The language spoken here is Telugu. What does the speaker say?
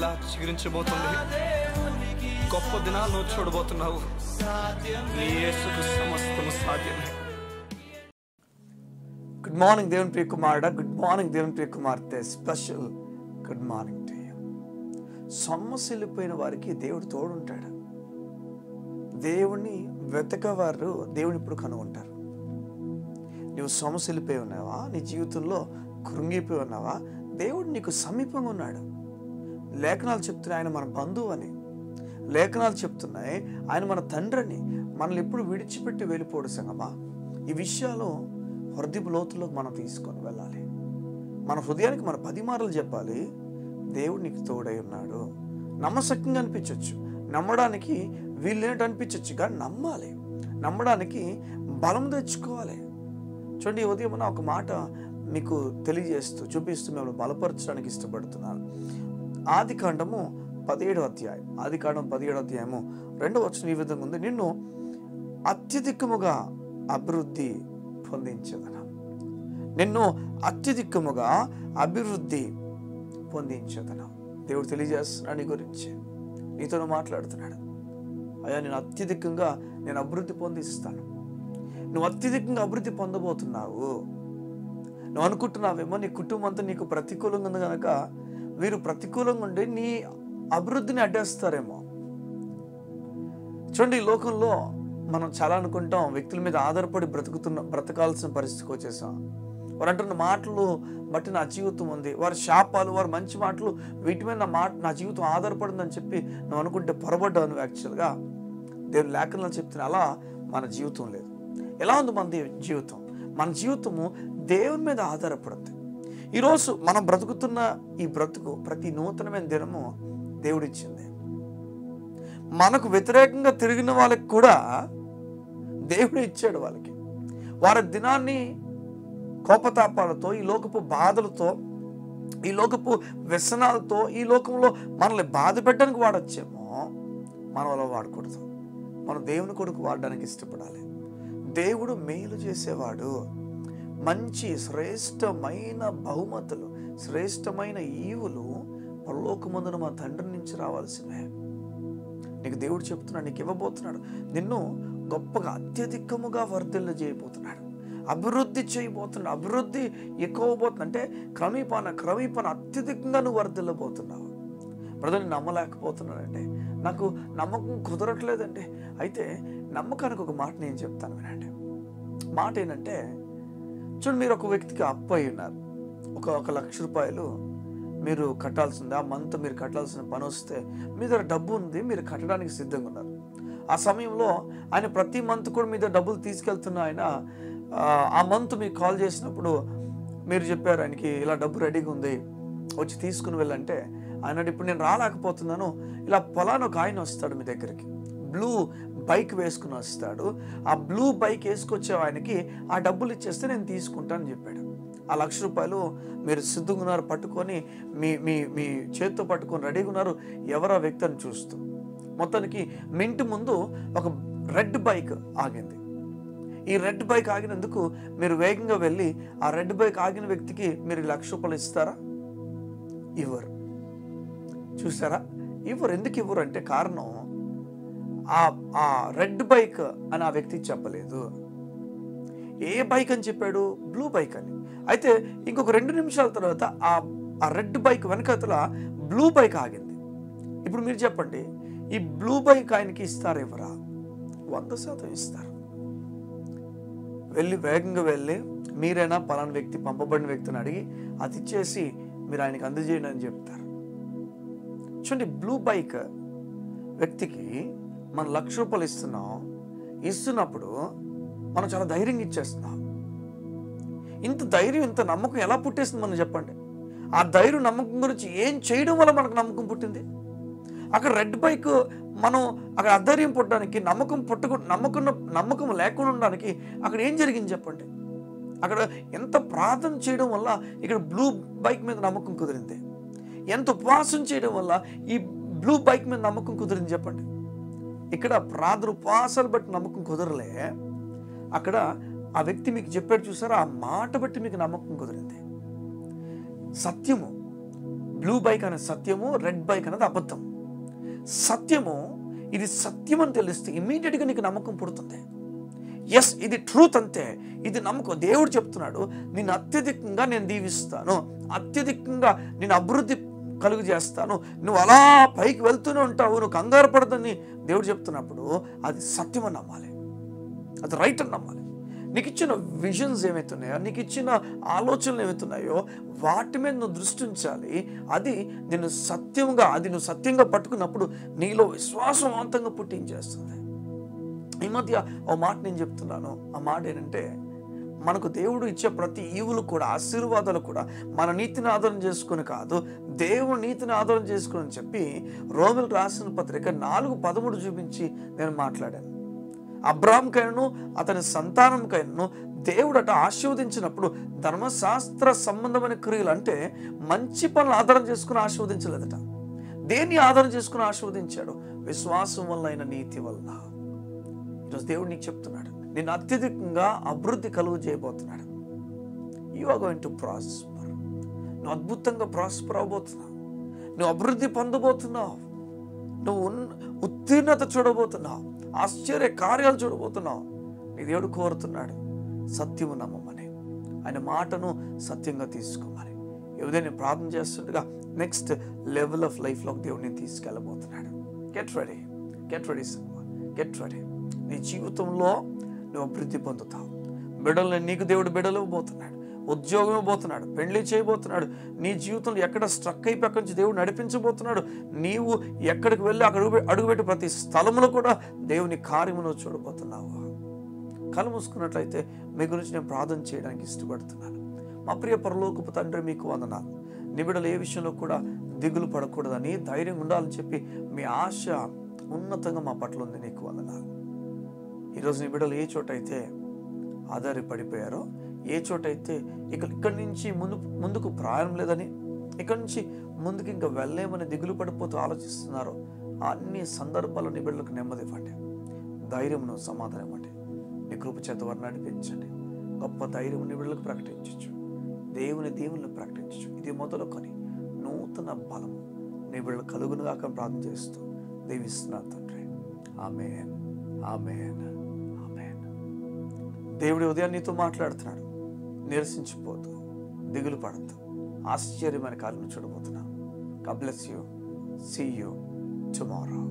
మరలా చిగురించబోతుంది. గొప్ప దినాలను చూడబోతున్నావు. నీ యేసుకు సమస్తము సాధ్యమే. గుడ్ మార్నింగ్ దేవుని ప్రియ కుమారుడా, గుడ్ మార్నింగ్ దేవుని ప్రియ కుమార్తె. Special good morning to you. సొమ్మసిల్లిపోయిన వారికి దేవుడు తోడుంటాడు. దేవుణ్ణి వెతకవారు దేవుని ఇప్పుడు కనుగొంటారు. నువ్వు సొమ్మసిల్లిపోయి ఉన్నావా? నీ జీవితంలో కృంగిపోయి ఉన్నావా? దేవుడు నీకు సమీపంగా ఉన్నాడు. లేఖనాలు చెప్తున్నాయి ఆయన మన బంధువు అని. లేఖనాలు చెప్తున్నాయి ఆయన మన తండ్రి అని. మనల్ని ఎప్పుడు విడిచిపెట్టి వెళ్ళిపోడు సంగమా. ఈ విషయాలు హృదయపు లోతులోకి మనం తీసుకొని వెళ్ళాలి. మన హృదయానికి మన 10 మార్లు చెప్పాలి, దేవుడు నీకు తోడై ఉన్నాడు. నమ్మశక్యంగా అనిపించవచ్చు, నమ్మడానికి వీళ్ళేంటి అనిపించవచ్చు, కానీ నమ్మాలి. నమ్మడానికి బలం తెచ్చుకోవాలి. చూడండి, ఈ ఉదయం ఒక మాట మీకు తెలియజేస్తూ చూపిస్తూ మిమ్మల్ని బలపరచడానికి ఇష్టపడుతున్నాను. ఆదికాండము 17వ అధ్యాయం, ఆదికాండం 17వ అధ్యాయము 2వ వచనం ఈ విధంగా ఉంది. నిన్ను అత్యధికముగా అభివృద్ధి పొందించదను. నిన్ను అత్యధికముగా అభివృద్ధి పొందించదను. దేవుడు తెలియజేస్తున్నాడు నీ గురించి, నీతో మాట్లాడుతున్నాడు. అయ్యా, నేను అత్యధికంగా అభివృద్ధి పొందిస్తాను. నువ్వు అత్యధికంగా అభివృద్ధి పొందబోతున్నావు. నువ్వు అనుకుంటున్నావేమో నీ కుటుంబం అంతా నీకు ప్రతికూలంగా ఉంది కనుక వీరు ప్రతికూలంగా ఉండి నీ అభివృద్ధిని అడ్డేస్తారేమో. చూడండి, ఈ లోకంలో మనం చాలా అనుకుంటాం, వ్యక్తుల మీద ఆధారపడి బ్రతకాల్సిన పరిస్థితికి వచ్చేసాం. వారు అంటున్న మాటలు బట్టి నా జీవితం ఉంది, వారి శాపాలు, వారి మంచి మాటలు, వీటి మీద నా జీవితం ఆధారపడిందని చెప్పి నువ్వు అనుకుంటే పొరబడ్డావు. నువ్వు యాక్చువల్గా దేవుని లేఖనాలు చెప్తున్నా అలా మన జీవితం లేదు. ఎలా ఉంది మన జీవితం? మన జీవితము దేవుని మీద ఆధారపడుతుంది. ఈరోజు మనం బ్రతుకుతున్న ఈ బ్రతుకు ప్రతి నూతనమైన దినము దేవుడిచ్చింది. మనకు వ్యతిరేకంగా తిరిగిన వాళ్ళకి కూడా దేవుడు ఇచ్చాడు. వాళ్ళకి వారి దినాన్ని కోపతాపాలతో, ఈ లోకపు బాధలతో, ఈ లోకపు వ్యసనాలతో, ఈ లోకంలో మనల్ని బాధ పెట్టడానికి వాడొచ్చేమో, మనం అలా వాడకూడదు. మనం దేవుని కొరకు వాడడానికి ఇష్టపడాలి. దేవుడు మేలు చేసేవాడు. మంచి శ్రేష్టమైన బహుమతులు, శ్రేష్టమైన ఈవులు పరలోకమందున మా తండ్రి నుంచి రావాల్సినవే. నీకు దేవుడు చెప్తున్నాడు, నీకు ఇవ్వబోతున్నాడు. నిన్ను గొప్పగా అత్యధికముగా వర్ధిల్ల చేయబోతున్నాడు, అభివృద్ధి చేయబోతున్నాడు. అభివృద్ధి ఎక్కువ పోతుంది అంటే క్రమీపాన అత్యధికంగా నువ్వు వర్ధిల్లబోతున్నావు. బ్రదర్, నేను నమ్మలేకపోతున్నానండి, నాకు నమ్మకం కుదరట్లేదండి. అయితే నమ్మకానికి ఒక మాట నేను చెప్తాను వినండి. మాట ఏంటంటే, చూడండి, మీరు ఒక వ్యక్తికి అప్పు అయి ఉన్నారు. ఒక 1 లక్ష రూపాయలు మీరు కట్టాల్సింది. ఆ మంత్ మీరు కట్టాల్సిన పని వస్తే మీ దగ్గర డబ్బు ఉంది, మీరు కట్టడానికి సిద్ధంగా ఉన్నారు. ఆ సమయంలో ఆయన ప్రతి మంత్ కూడా మీ దగ్గర డబ్బులు తీసుకెళ్తున్న ఆయన ఆ మంత్ మీకు కాల్ చేసినప్పుడు మీరు చెప్పారు ఆయనకి, ఇలా డబ్బు రెడీగా ఉంది, వచ్చి తీసుకుని వెళ్ళంటే ఆయన ఇప్పుడు నేను రాలేకపోతున్నాను, ఇలా పొలాన్ని ఒక ఆయన వస్తాడు మీ దగ్గరికి, బ్లూ బైక్ వేసుకుని వస్తాడు. ఆ బ్లూ బైక్ వేసుకొచ్చే ఆయనకి ఆ డబ్బులు ఇచ్చేస్తే నేను తీసుకుంటానని చెప్పాడు. ఆ 1 లక్ష రూపాయలు మీరు సిద్ధంగా ఉన్నారు, పట్టుకొని మీ చేతితో పట్టుకొని రెడీగా ఉన్నారు. ఎవరో వ్యక్తిని చూస్తూ మొత్తానికి మీ ఇంటి ముందు ఒక రెడ్ బైక్ ఆగింది. ఈ రెడ్ బైక్ ఆగినందుకు మీరు వేగంగా వెళ్ళి ఆ రెడ్ బైక్ ఆగిన వ్యక్తికి మీరు 1 లక్ష రూపాయలు ఇస్తారా? ఇవ్వరు. చూసారా, ఇవ్వరు. ఎందుకు ఇవ్వరు అంటే కారణం, ఆ రెడ్ బైక్ అని ఆ వ్యక్తికి చెప్పలేదు. ఏ బైక్ అని చెప్పాడు? బ్లూ బైక్ అని. అయితే ఇంకొక 2 నిమిషాల తర్వాత ఆ రెడ్ బైక్ వెనకతల బ్లూ బైక్ ఆగింది. ఇప్పుడు మీరు చెప్పండి, ఈ బ్లూ బైక్ ఆయనకి ఇస్తారా? ఇవ్వరా? 100% ఇస్తారు. వేగంగా వెళ్ళి మీరైనా పలానా వ్యక్తి, పంపబడిన వ్యక్తిని అడిగి అది ఇచ్చేసి మీరు ఆయనకి అందజేయండి అని చెప్తారు. చూడండి, బ్లూ బైక్ వ్యక్తికి మనం 1 లక్ష రూపాయలు ఇస్తున్నప్పుడు మనం చాలా ధైర్యంగా ఇచ్చేస్తున్నాం. ఇంత ధైర్యం, ఇంత నమ్మకం ఎలా పుట్టేస్తుంది మనం చెప్పండి? ఆ ధైర్యం, నమ్మకం గురించి ఏం చేయడం వల్ల మనకు నమ్మకం పుట్టింది? అక్కడ రెడ్ బైక్ మనం అక్కడ అధైర్యం పుట్టడానికి, నమ్మకం లేకుండా ఉండడానికి అక్కడ ఏం జరిగింది చెప్పండి? అక్కడ ఎంత ప్రార్థన చేయడం వల్ల ఇక్కడ బ్లూ బైక్ మీద నమ్మకం కుదిరింది? ఎంత ఉపవాసం చేయడం వల్ల ఈ బ్లూ బైక్ మీద నమ్మకం కుదిరింది చెప్పండి? ఇక్కడ ప్రార్థన ఉపవాసాలు బట్టి నమ్మకం కుదరలే, అక్కడ ఆ వ్యక్తి మీకు చెప్పాడు చూసారా, ఆ మాట బట్టి మీకు నమ్మకం కుదిరింది. సత్యము బ్లూ బైక్ అనే సత్యము, రెడ్ బైక్ అనేది అబద్ధం. సత్యము, ఇది సత్యం అని తెలిస్తే ఇమ్మీడియట్గా నీకు నమ్మకం పుడుతుంది. ఎస్, ఇది ట్రూత్ అంతే, ఇది నమ్మకం. దేవుడు చెప్తున్నాడు, నేను అత్యధికంగా నేను దీవిస్తాను, అత్యధికంగా నేను అభివృద్ధి కలుగు చేస్తాను, నువ్వు అలా పైకి వెళ్తూనే ఉంటావు, నువ్వు కంగారు పడదని దేవుడు చెప్తున్నప్పుడు అది సత్యం అని నమ్మాలి, అది రైట్ అని నమ్మాలి. నీకు ఇచ్చిన విజన్స్ ఏమవుతున్నాయో, నీకు ఇచ్చిన ఆలోచనలు ఏమవుతున్నాయో వాటి మీద నువ్వు దృష్టి ఉంచాలి. అది నేను సత్యంగా, అది నువ్వు సత్యంగా పట్టుకున్నప్పుడు నీలో విశ్వాసవంతంగా పుట్టించేస్తుంది. ఈ మధ్య ఓ మాట నేను చెప్తున్నాను. ఆ మాట ఏంటంటే, మనకు దేవుడు ఇచ్చే ప్రతి ఈవులు కూడా, ఆశీర్వాదాలు కూడా మన నీతిని ఆధారం చేసుకుని కాదు, దేవుని నీతిని ఆధారం చేసుకుని అని చెప్పి రోమిలకు రాసిన పత్రిక 4:13 చూపించి నేను మాట్లాడాను. అబ్రాహాముకైనను అతని సంతానంకైనను దేవుడట ఆశీర్వదించినప్పుడు ధర్మశాస్త్ర సంబంధమైన క్రియలు అంటే మంచి పనులు ఆధారం చేసుకుని ఆశీర్వదించలేదట. దేన్ని ఆధారం చేసుకుని ఆశీర్వదించాడు? విశ్వాసం వల్ల అయిన నీతి వల్ల. ఈరోజు దేవుడు నీకు చెప్తున్నాడు, నేను అత్యధికంగా అభివృద్ధి కలుగు చేయబోతున్నాడు. You are going to prosper. నువ్వు అద్భుతంగా ప్రాస్పర్ అవబోతున్నావు, నువ్వు అభివృద్ధి పొందబోతున్నావు, నువ్వు ఉత్తీర్ణత చూడబోతున్నావు, ఆశ్చర్య కార్యాలు చూడబోతున్నావు. నీ దేవుడు కోరుతున్నాడు సత్యము నమ్మమని, ఆయన మాటను సత్యంగా తీసుకోమని. ఏదైనా ప్రార్థన చేస్తుండగా నెక్స్ట్ లెవెల్ ఆఫ్ లైఫ్లోకి దేవుడిని తీసుకెళ్ళబోతున్నాడు. గెట్ రెడీ, గెట్ రెడీ సమ్మా, గెట్ రెడీ. నీ జీవితంలో నువ్వు అభివృద్ధి పొందుతావు. బిడ్డలు, నీకు దేవుడు బిడ్డలు ఇవ్వబోతున్నాడు, ఉద్యోగం ఇవ్వబోతున్నాడు, పెళ్లి చేయబోతున్నాడు. నీ జీవితంలో ఎక్కడ స్ట్రక్ అయిపోయి అక్కడి నుంచి దేవుడు నడిపించబోతున్నాడు. నీవు ఎక్కడికి వెళ్ళి అక్కడ అడుగుపెట్టి ప్రతి స్థలంలో కూడా దేవుని కార్యమును చూడబోతున్నావు. కళ్ళు మూసుకున్నట్లయితే మీ గురించి నేను ప్రార్థన చేయడానికి ఇష్టపడుతున్నాను. మా ప్రియ పరలోకపు తండ్రి, మీకు వందనాలు. నీ బిడ్డలు ఏ విషయంలో కూడా దిగులు పడకూడదని, ధైర్యం ఉండాలని చెప్పి మీ ఆశ ఉన్నతంగా మా పట్ల ఉంది. నీకు వందనాలు. ఈరోజు నీ బిడ్డలు ఏ చోట అయితే ఆధారపడిపోయారో, ఏ చోట అయితే ఇక్కడి నుంచి ముందుకు ప్రయాణం లేదని, ఇక్కడి నుంచి ముందుకు ఇంకా వెళ్ళలేమని దిగులు పడిపోతూ ఆలోచిస్తున్నారో, అన్ని సందర్భాల్లో నీ బిడ్డలకు నెమ్మది ఇవ్వండి, ధైర్యమును సమాధానం ఇవ్వండి. నీ కృప చేత వారిని నడిపించండి. గొప్ప ధైర్యం నీ బిడ్డలకు ప్రకటించచ్చు, దేవుని దీవులను ప్రకటించచ్చు. ఇది మొదలుకొని నూతన బలం నీ బిడ్డలు కలుగును గాక ప్రార్థన చేస్తూ దీవిస్తున్నాను తండ్రి. ఆమేన్, ఆమేన్, ఆమేన్. దేవుడి ఉదయం నీతో మాట్లాడుతున్నాడు. నిరసించిపోతూ, దిగులు పడద్దు, ఆశ్చర్యమైన కార్యం చూడబోతున్నావు. God bless you. See you tomorrow.